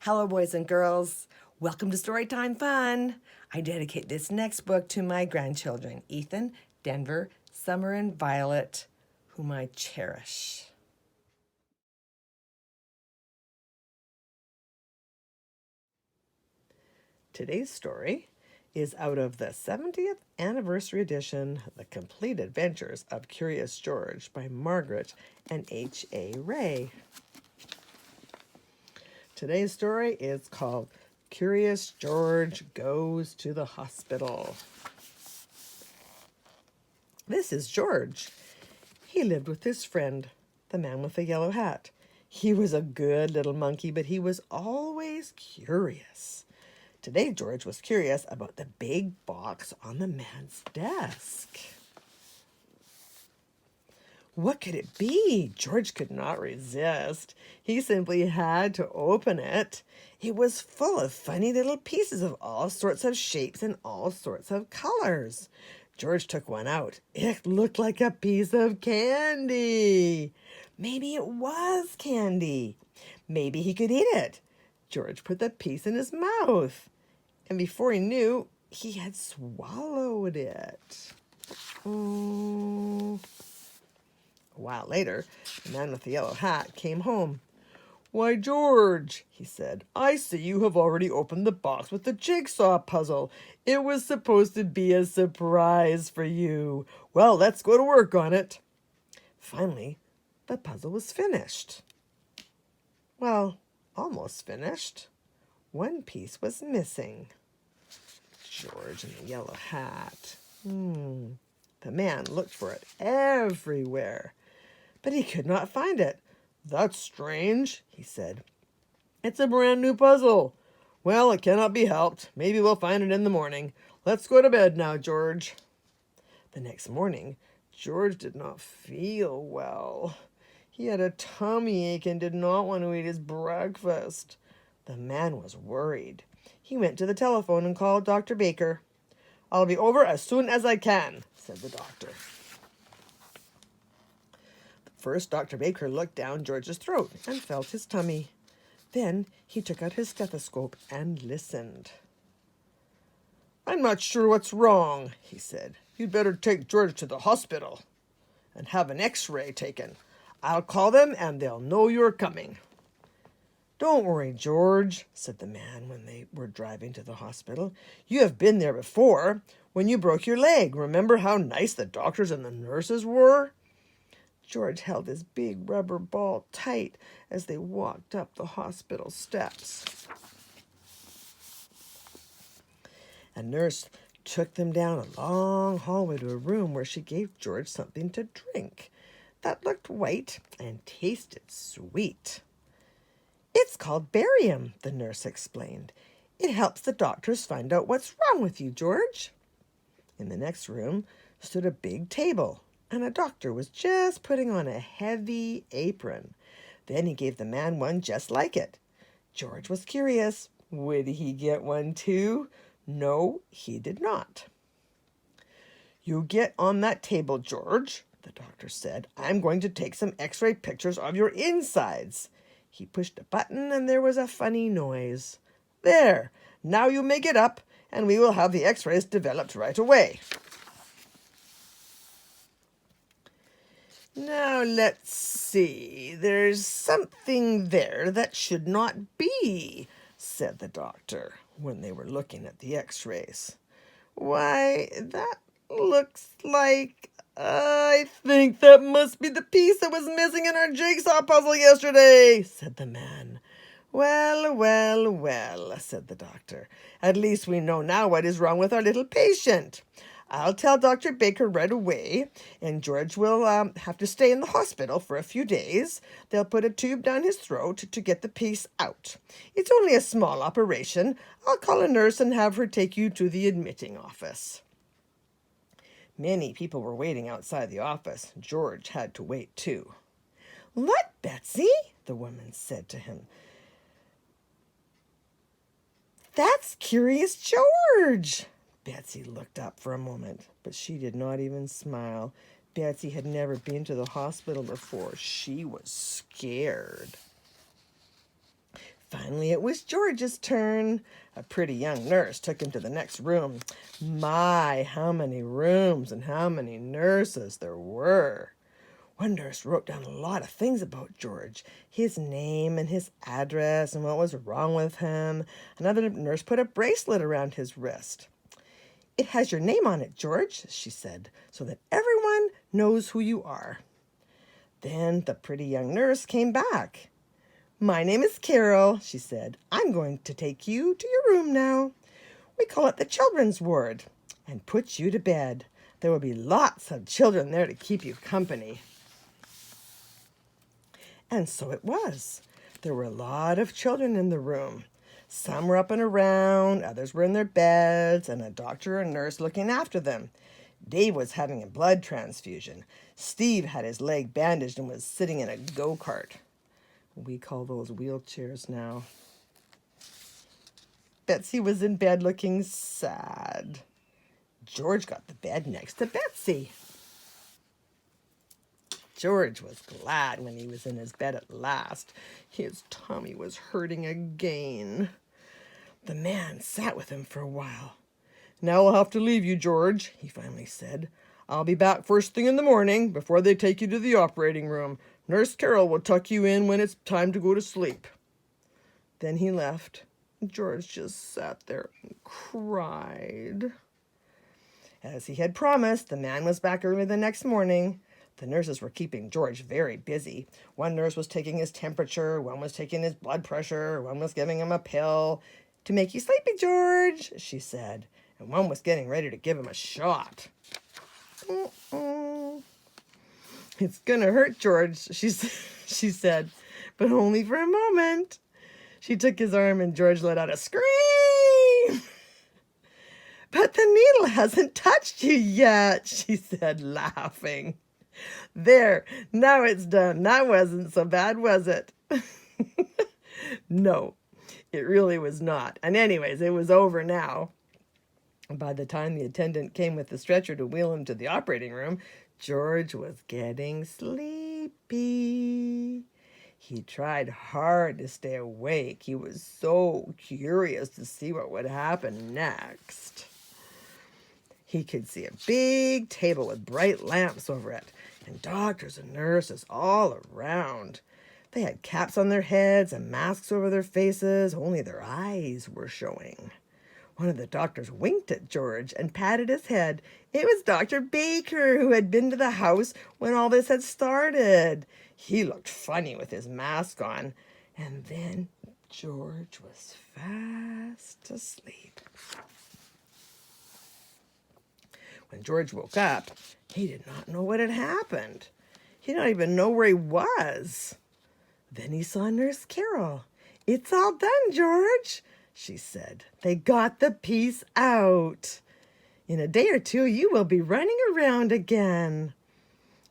Hello, boys and girls. Welcome to Storytime Fun. I dedicate this next book to my grandchildren, Ethan, Denver, Summer, and Violet, whom I cherish. Today's story is out of the 70th anniversary edition, The Complete Adventures of Curious George by Margaret and H.A. Ray. Today's story is called Curious George Goes to the Hospital. This is George. He lived with his friend, the man with the yellow hat. He was a good little monkey, but he was always curious. Today, George was curious about the big box on the man's desk. What could it be? George could not resist. He simply had to open it. It was full of funny little pieces of all sorts of shapes and all sorts of colors. George took one out. It looked like a piece of candy. Maybe it was candy. Maybe he could eat it. George put the piece in his mouth. And before he knew, he had swallowed it. Oh. A while later, the man with the yellow hat came home. "Why, George," he said, "I see you have already opened the box with the jigsaw puzzle. It was supposed to be a surprise for you. Well, let's go to work on it." Finally, the puzzle was finished. Well, almost finished. One piece was missing. George in the yellow hat. The man looked for it everywhere, but he could not find it. "That's strange," he said. "It's a brand new puzzle. Well, it cannot be helped. Maybe we'll find it in the morning. Let's go to bed now, George." The next morning, George did not feel well. He had a tummy ache and did not want to eat his breakfast. The man was worried. He went to the telephone and called Dr. Baker. "I'll be over as soon as I can," said the doctor. First, Dr. Baker looked down George's throat and felt his tummy. Then he took out his stethoscope and listened. "I'm not sure what's wrong," he said. "You'd better take George to the hospital and have an x-ray taken. I'll call them and they'll know you're coming." "Don't worry, George," said the man when they were driving to the hospital. "You have been there before, when you broke your leg. Remember how nice the doctors and the nurses were?" George held his big rubber ball tight as they walked up the hospital steps. A nurse took them down a long hallway to a room where she gave George something to drink that looked white and tasted sweet. "It's called barium," the nurse explained. "It helps the doctors find out what's wrong with you, George." In the next room stood a big table, and a doctor was just putting on a heavy apron. Then he gave the man one just like it. George was curious. Would he get one too? No, he did not. "You get on that table, George," the doctor said. "I'm going to take some x-ray pictures of your insides." He pushed a button and there was a funny noise. "There, now you may get up and we will have the x-rays developed right away." "Now let's see, there's something there that should not be," said the doctor when they were looking at the x-rays. "Why, that looks like... I think that must be the piece that was missing in our jigsaw puzzle yesterday," said the man. "Well, well, well," said the doctor. "At least we know now what is wrong with our little patient. I'll tell Dr. Baker right away, and George will have to stay in the hospital for a few days. They'll put a tube down his throat to get the piece out. It's only a small operation. I'll call a nurse and have her take you to the admitting office." Many people were waiting outside the office. George had to wait too. "Look, Betsy," the woman said to him. "That's Curious George." Betsy looked up for a moment, but she did not even smile. Betsy had never been to the hospital before. She was scared. Finally, it was George's turn. A pretty young nurse took him to the next room. My, how many rooms and how many nurses there were. One nurse wrote down a lot of things about George, his name and his address and what was wrong with him. Another nurse put a bracelet around his wrist. It has your name on it, George, she said, so that everyone knows who you are. Then the pretty young nurse came back. My name is Carol, she said. I'm going to take you to your room now. We call it the children's ward, and put you to bed. There will be lots of children there to keep you company. And so it was. There were a lot of children in the room. Some were up and around, others were in their beds, and a doctor and nurse looking after them. Dave was having a blood transfusion. Steve had his leg bandaged and was sitting in a go-kart. We call those wheelchairs now. Betsy was in bed looking sad. George got the bed next to Betsy. George was glad when he was in his bed at last. His tummy was hurting again. The man sat with him for a while. Now I'll have to leave you, George, he finally said. I'll be back first thing in the morning before they take you to the operating room. Nurse Carol will tuck you in when it's time to go to sleep. Then he left. George just sat there and cried. As he had promised, the man was back early the next morning. The nurses were keeping George very busy. One nurse was taking his temperature, one was taking his blood pressure, one was giving him a pill. To make you sleepy, George, she said, and one was getting ready to give him a shot. It's gonna hurt, George, she said, but only for a moment. She took his arm and George let out a scream. But the needle hasn't touched you yet, she said, laughing. There, now it's done. That wasn't so bad, was it? No, it really was not. And anyways, it was over now. By the time the attendant came with the stretcher to wheel him to the operating room, George was getting sleepy. He tried hard to stay awake. He was so curious to see what would happen next. He could see a big table with bright lamps over it, and doctors and nurses all around. They had caps on their heads and masks over their faces, only their eyes were showing. One of the doctors winked at George and patted his head. It was Dr. Baker, who had been to the house when all this had started. He looked funny with his mask on, and then George was fast asleep. When George woke up, he did not know what had happened. He did not even know where he was. Then he saw Nurse Carol. It's all done, George, she said. They got the piece out. In a day or two, you will be running around again.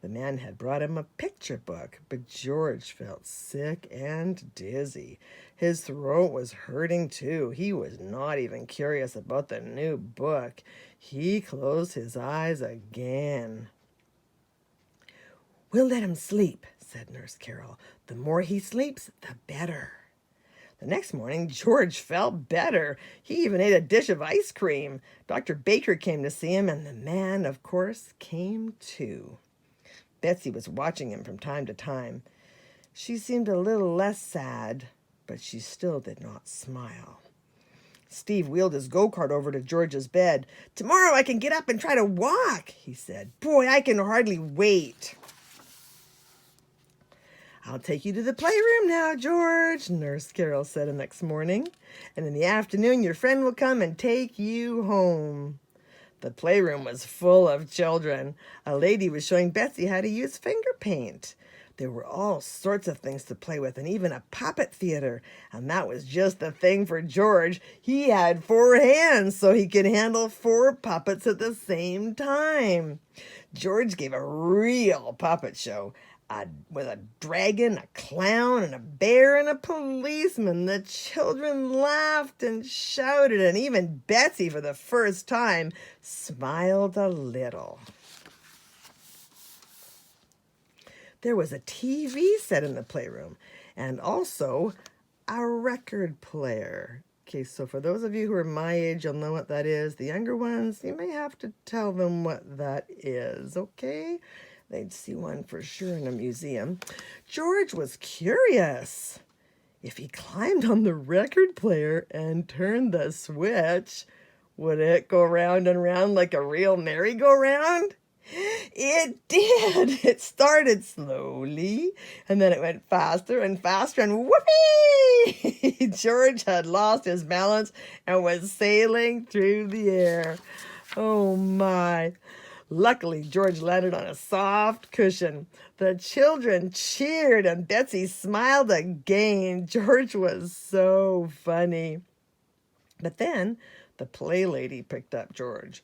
The man had brought him a picture book, but George felt sick and dizzy. His throat was hurting too. He was not even curious about the new book. He closed his eyes again. We'll let him sleep, said Nurse Carol. The more he sleeps, the better. The next morning, George felt better. He even ate a dish of ice cream. Dr. Baker came to see him, and the man, of course, came too. Betsy was watching him from time to time. She seemed a little less sad, but she still did not smile. Steve wheeled his go-kart over to George's bed. Tomorrow I can get up and try to walk, he said. Boy, I can hardly wait. I'll take you to the playroom now, George, Nurse Carol said the next morning. And in the afternoon, your friend will come and take you home. The playroom was full of children. A lady was showing Betsy how to use finger paint. There were all sorts of things to play with and even a puppet theater. And that was just the thing for George. He had 4 hands, so he could handle 4 puppets at the same time. George gave a real puppet show. With a dragon, a clown, and a bear, and a policeman. The children laughed and shouted, and even Betsy, for the first time, smiled a little. There was a TV set in the playroom, and also a record player. Okay, so for those of you who are my age, you'll know what that is. The younger ones, you may have to tell them what that is, okay? They'd see one for sure in a museum. George was curious. If he climbed on the record player and turned the switch, would it go round and round like a real merry-go-round? It did. It started slowly, and then it went faster and faster, and whoopee! George had lost his balance and was sailing through the air. Oh my. Luckily, George landed on a soft cushion. The children cheered, and Betsy smiled again. George was so funny. But then the play lady picked up George.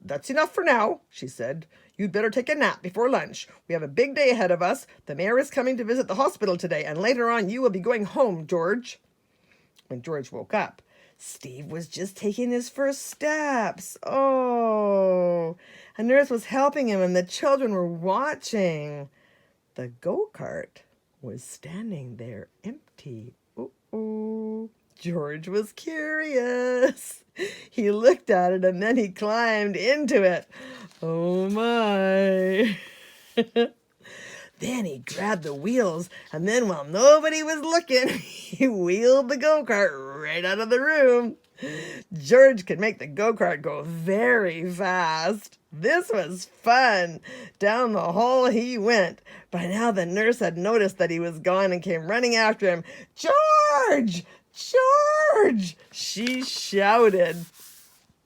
"That's enough for now," she said. "You'd better take a nap before lunch. We have a big day ahead of us. The mayor is coming to visit the hospital today, and later on you will be going home, George." When George woke up, Steve was just taking his first steps. Oh, a nurse was helping him, and the children were watching. The go-kart was standing there empty. Ooh. George was curious. He looked at it and then he climbed into it. Oh my. Then he grabbed the wheels, and then while nobody was looking, he wheeled the go-kart right out of the room. George could make the go-kart go very fast. This was fun. Down the hall he went. By now the nurse had noticed that he was gone and came running after him. "George! George!" she shouted.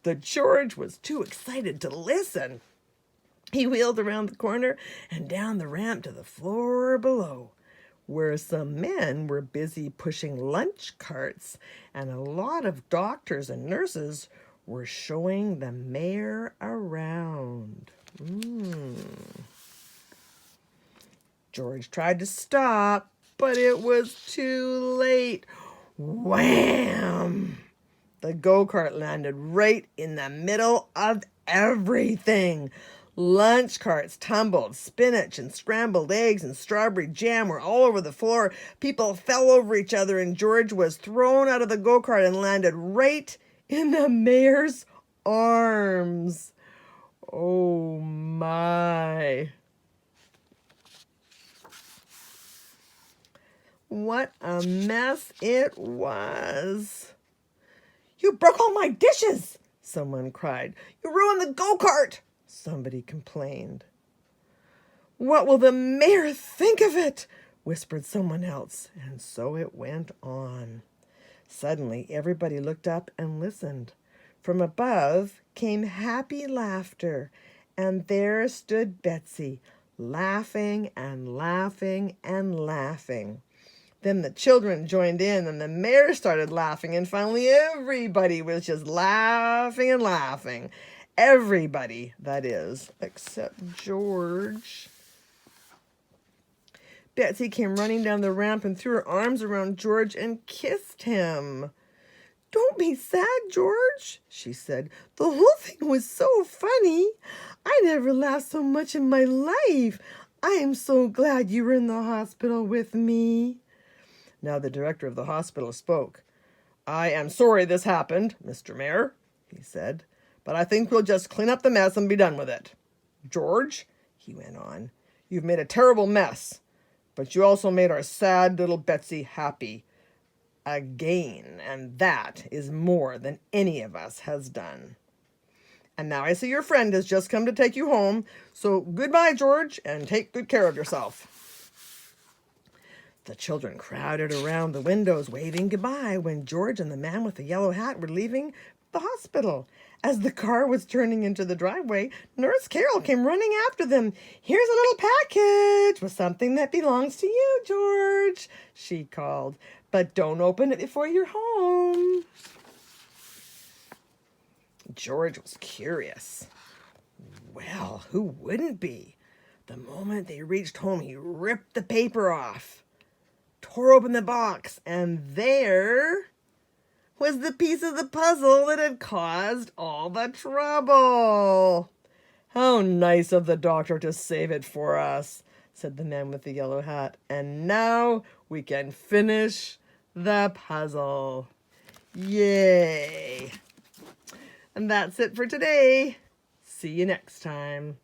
But George was too excited to listen. He wheeled around the corner and down the ramp to the floor below, where some men were busy pushing lunch carts, and a lot of doctors and nurses were showing the mayor around. George tried to stop, but it was too late. Wham! The go-kart landed right in the middle of everything. Lunch carts tumbled. Spinach and scrambled eggs and strawberry jam were all over the floor. People fell over each other, and George was thrown out of the go-kart and landed right in the mayor's arms. Oh my. What a mess it was. "You broke all my dishes," someone cried. "You ruined the go-kart," somebody complained. "What will the mayor think of it?" whispered someone else, and so it went on. Suddenly, everybody looked up and listened. From above came happy laughter, and there stood Betsy, laughing and laughing and laughing. Then the children joined in, and the mayor started laughing, and finally everybody was just laughing and laughing. Everybody, that is, except George. Betsy came running down the ramp and threw her arms around George and kissed him. "Don't be sad, George," she said. "The whole thing was so funny. I never laughed so much in my life. I am so glad you were in the hospital with me." Now the director of the hospital spoke. "I am sorry this happened, Mr. Mayor," he said, "but I think we'll just clean up the mess and be done with it. George," he went on, "you've made a terrible mess, but you also made our sad little Betsy happy again, and that is more than any of us has done. And now I see your friend has just come to take you home, so goodbye, George, and take good care of yourself." The children crowded around the windows, waving goodbye when George and the man with the yellow hat were leaving the hospital. As the car was turning into the driveway, Nurse Carol came running after them. "Here's a little package with something that belongs to you, George," she called. "But don't open it before you're home." George was curious. Well, who wouldn't be? The moment they reached home, he ripped the paper off, tore open the box, and there was the piece of the puzzle that had caused all the trouble. "How nice of the doctor to save it for us," said the man with the yellow hat. "And now we can finish the puzzle. Yay! And that's it for today. See you next time.